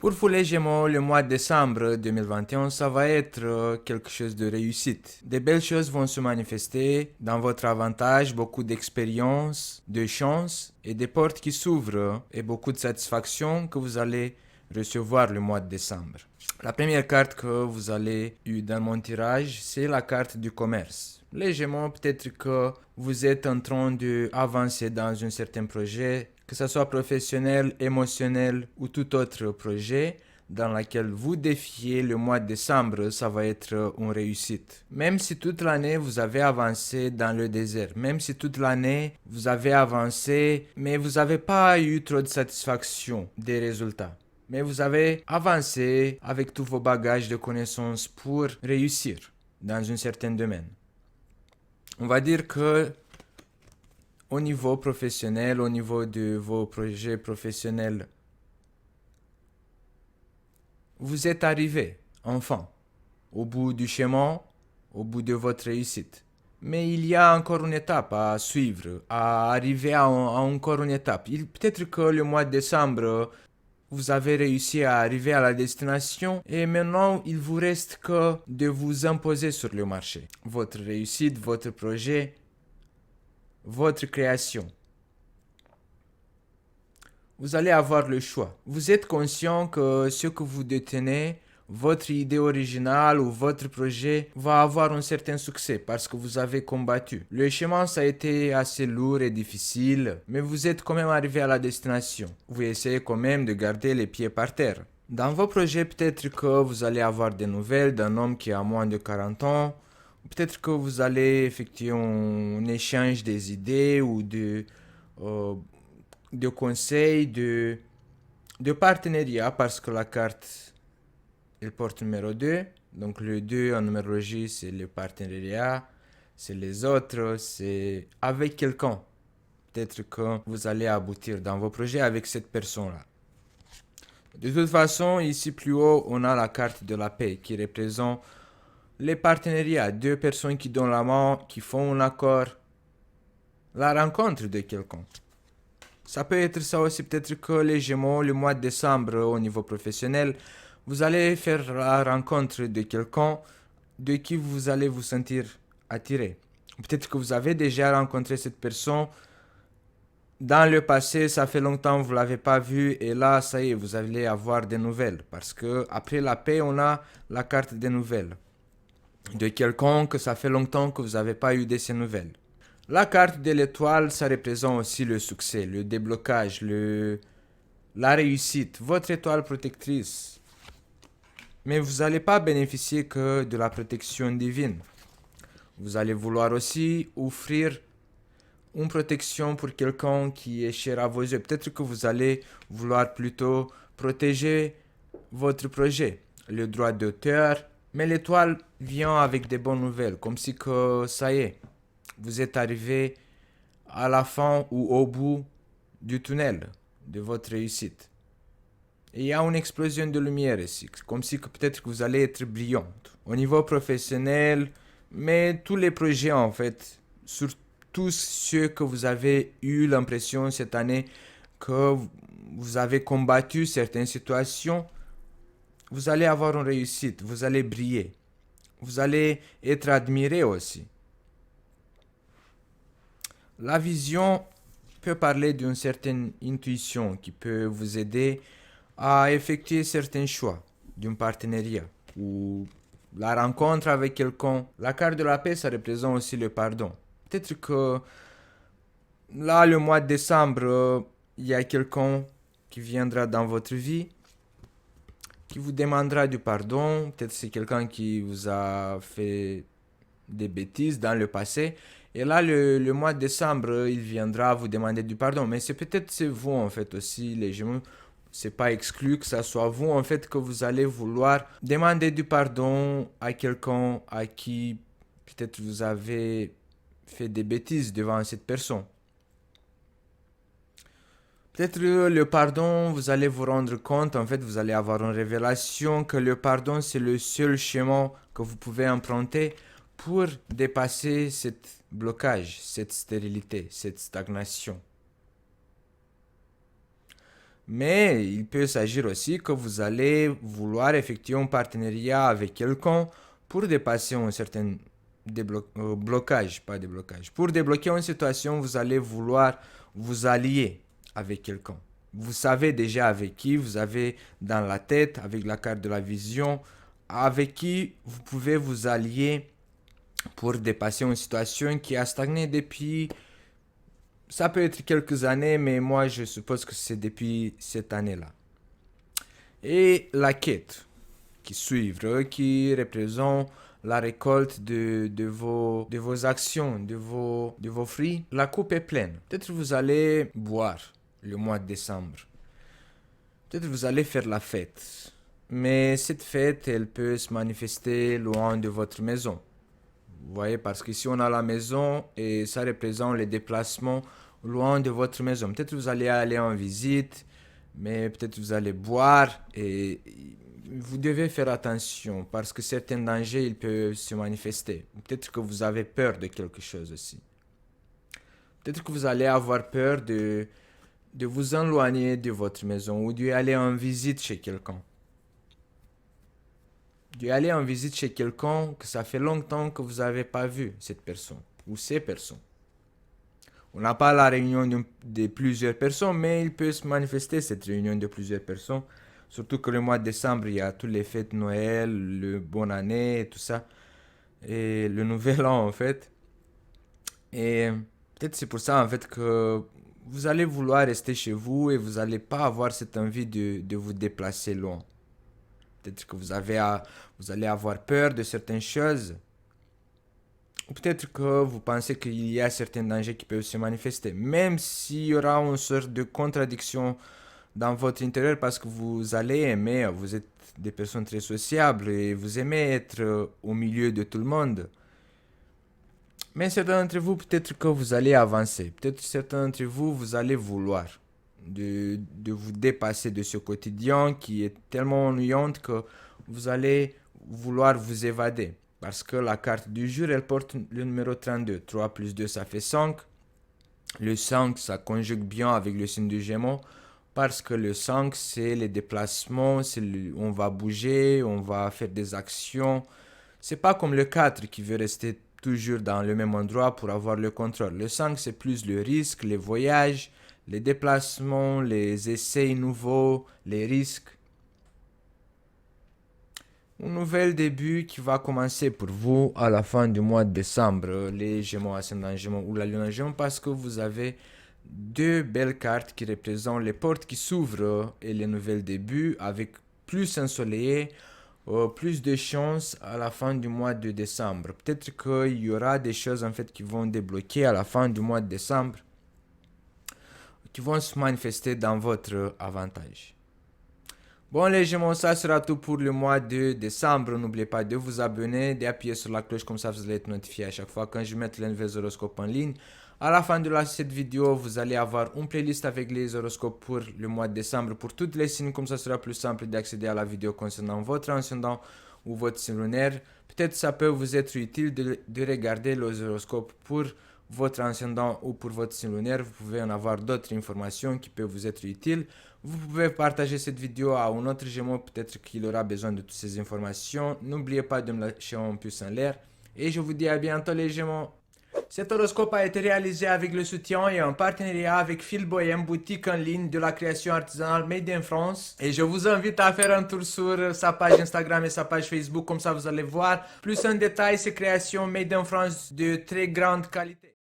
Pour vous les Gémeaux, le mois de décembre 2021, ça va être quelque chose de réussite. Des belles choses vont se manifester dans votre avantage, beaucoup d'expérience, de chance et des portes qui s'ouvrent et beaucoup de satisfaction que vous allez recevoir le mois de décembre. La première carte que vous allez eu dans mon tirage, c'est la carte du commerce. Les Gémeaux, peut-être que vous êtes en train d'avancer dans un certain projet, que ce soit professionnel, émotionnel ou tout autre projet dans lequel vous défiez le mois de décembre, ça va être une réussite. Même si toute l'année vous avez avancé dans le désert, même si toute l'année vous avez avancé, mais vous n'avez pas eu trop de satisfaction des résultats. Mais vous avez avancé avec tous vos bagages de connaissances pour réussir dans un certain domaine. On va dire que au niveau professionnel, au niveau de vos projets professionnels, vous êtes arrivé, enfin, au bout du chemin, au bout de votre réussite. Mais il y a encore une étape à suivre, à arriver à encore une étape. Peut-être que le mois de décembre, vous avez réussi à arriver à la destination et maintenant il vous reste que de vous imposer sur le marché. Votre réussite, votre projet, votre création. Vous allez avoir le choix. Vous êtes conscient que ce que vous détenez, votre idée originale ou votre projet va avoir un certain succès parce que vous avez combattu. Le chemin ça a été assez lourd et difficile, mais vous êtes quand même arrivé à la destination. Vous essayez quand même de garder les pieds par terre. Dans vos projets, peut-être que vous allez avoir des nouvelles d'un homme qui a moins de 40 ans. Peut-être que vous allez effectuer un échange des idées ou euh, de conseils, de partenariat, parce que la carte, elle porte numéro 2. Donc le 2 en numérologie, c'est le partenariat, c'est les autres, c'est avec quelqu'un. Peut-être que vous allez aboutir dans vos projets avec cette personne-là. De toute façon, ici plus haut, on a la carte de la paix qui représente les partenariats. Deux personnes qui donnent la main, qui font un accord, la rencontre de quelqu'un. Ça peut être ça aussi, peut-être que les Gémeaux, le mois de décembre au niveau professionnel, vous allez faire la rencontre de quelqu'un de qui vous allez vous sentir attiré. Peut-être que vous avez déjà rencontré cette personne dans le passé, ça fait longtemps que vous ne l'avez pas vu et là, ça y est, vous allez avoir des nouvelles. Parce que après la paix, on a la carte des nouvelles. De quelqu'un que ça fait longtemps que vous n'avez pas eu de ces nouvelles. La carte de l'étoile, ça représente aussi le succès, le déblocage, la réussite, votre étoile protectrice. Mais vous n'allez pas bénéficier que de la protection divine. Vous allez vouloir aussi offrir une protection pour quelqu'un qui est cher à vos yeux. Peut-être que vous allez vouloir plutôt protéger votre projet, le droit d'auteur. Mais l'étoile vient avec des bonnes nouvelles, comme si que ça y est, vous êtes arrivé à la fin ou au bout du tunnel de votre réussite. Et il y a une explosion de lumière ici, comme si que peut-être que vous allez être brillante. Au niveau professionnel, mais tous les projets en fait, surtout ceux que vous avez eu l'impression cette année que vous avez combattu certaines situations, vous allez avoir une réussite, vous allez briller. Vous allez être admiré aussi. La vision peut parler d'une certaine intuition qui peut vous aider à effectuer certains choix d'un partenariat ou la rencontre avec quelqu'un. La carte de la paix, ça représente aussi le pardon. Peut-être que là, le mois de décembre, il y a quelqu'un qui viendra dans votre vie, qui vous demandera du pardon. Peut-être c'est quelqu'un qui vous a fait des bêtises dans le passé. Et là, le mois de décembre, il viendra vous demander du pardon. Mais c'est peut-être c'est vous en fait aussi, les Gémeaux. C'est pas exclu que ça soit vous en fait que vous allez vouloir demander du pardon à quelqu'un à qui peut-être vous avez fait des bêtises devant cette personne. Peut-être le pardon, vous allez vous rendre compte, en fait, vous allez avoir une révélation que le pardon, c'est le seul chemin que vous pouvez emprunter pour dépasser ce blocage, cette stérilité, cette stagnation. Mais il peut s'agir aussi que vous allez vouloir effectuer un partenariat avec quelqu'un pour dépasser un certain blocage, pas déblocage. Pour débloquer une situation, vous allez vouloir vous allier avec quelqu'un. Vous savez déjà avec qui vous avez dans la tête, avec la carte de la vision, avec qui vous pouvez vous allier pour dépasser une situation qui a stagné depuis, ça peut être quelques années, mais moi je suppose que c'est depuis cette année-là. Et la quête qui suit, qui représente la récolte de vos actions, de vos fruits. La coupe est pleine. Peut-être vous allez boire le mois de décembre. Peut-être vous allez faire la fête. Mais cette fête, elle peut se manifester loin de votre maison. Vous voyez, parce qu'ici on a la maison et ça représente les déplacements loin de votre maison. Peut-être vous allez aller en visite, mais peut-être vous allez boire et vous devez faire attention parce que certains dangers ils peuvent se manifester. Peut-être que vous avez peur de quelque chose aussi. Peut-être que vous allez avoir peur de vous éloigner de votre maison ou d'aller en visite chez quelqu'un. D'aller en visite chez quelqu'un que ça fait longtemps que vous n'avez pas vu cette personne ou ces personnes. On n'a pas la réunion de plusieurs personnes, mais il peut se manifester cette réunion de plusieurs personnes. Surtout que le mois de décembre, il y a toutes les fêtes Noël, le bonne année, et tout ça. Et le nouvel an, en fait. Et peut-être c'est pour ça, en fait, que vous allez vouloir rester chez vous et vous n'allez pas avoir cette envie de vous déplacer loin. Peut-être que vous allez avoir peur de certaines choses. Ou peut-être que vous pensez qu'il y a certains dangers qui peuvent se manifester. Même s'il y aura une sorte de contradiction dans votre intérieur parce que vous allez aimer, vous êtes des personnes très sociables et vous aimez être au milieu de tout le monde. Mais certains d'entre vous, peut-être que vous allez avancer. Peut-être certains d'entre vous, vous allez vouloir de vous dépasser de ce quotidien qui est tellement ennuyant que vous allez vouloir vous évader. Parce que la carte du jour, elle porte le numéro 32. 3 plus 2, ça fait 5. Le 5, ça conjugue bien avec le signe du Gémeaux. Parce que le 5, c'est les déplacements, on va bouger, on va faire des actions. C'est pas comme le 4 qui veut rester toujours dans le même endroit pour avoir le contrôle. Le 5, c'est plus le risque, les voyages, les déplacements, les essais nouveaux, les risques. Un nouvel début qui va commencer pour vous à la fin du mois de décembre, les Gémeaux, ascendant Gémeaux ou la Lune en Gémeaux, parce que vous avez deux belles cartes qui représentent les portes qui s'ouvrent et les nouvelles débuts avec plus ensoleillé, plus de chance à la fin du mois de décembre. Peut-être qu'il y aura des choses en fait qui vont débloquer à la fin du mois de décembre, qui vont se manifester dans votre avantage. Bon les Gémeaux, ça sera tout pour le mois de décembre. N'oubliez pas de vous abonner, d'appuyer sur la cloche, comme ça vous allez être notifié à chaque fois quand je mets les nouveaux horoscopes en ligne. À la fin de cette vidéo, vous allez avoir une playlist avec les horoscopes pour le mois de décembre pour toutes les signes, comme ça sera plus simple d'accéder à la vidéo concernant votre ascendant ou votre signe lunaire. Peut-être ça peut vous être utile de regarder les horoscopes pour votre ascendant ou pour votre signe lunaire. Vous pouvez en avoir d'autres informations qui peuvent vous être utiles. Vous pouvez partager cette vidéo à un autre Gémeaux, peut-être qu'il aura besoin de toutes ces informations. N'oubliez pas de me lâcher un pouce en l'air. Et je vous dis à bientôt les Gémeaux. Cet horoscope a été réalisé avec le soutien et en partenariat avec Phil Bohem, boutique en ligne de la création artisanale Made in France. Et je vous invite à faire un tour sur sa page Instagram et sa page Facebook, comme ça vous allez voir plus en détail ces créations Made in France de très grande qualité.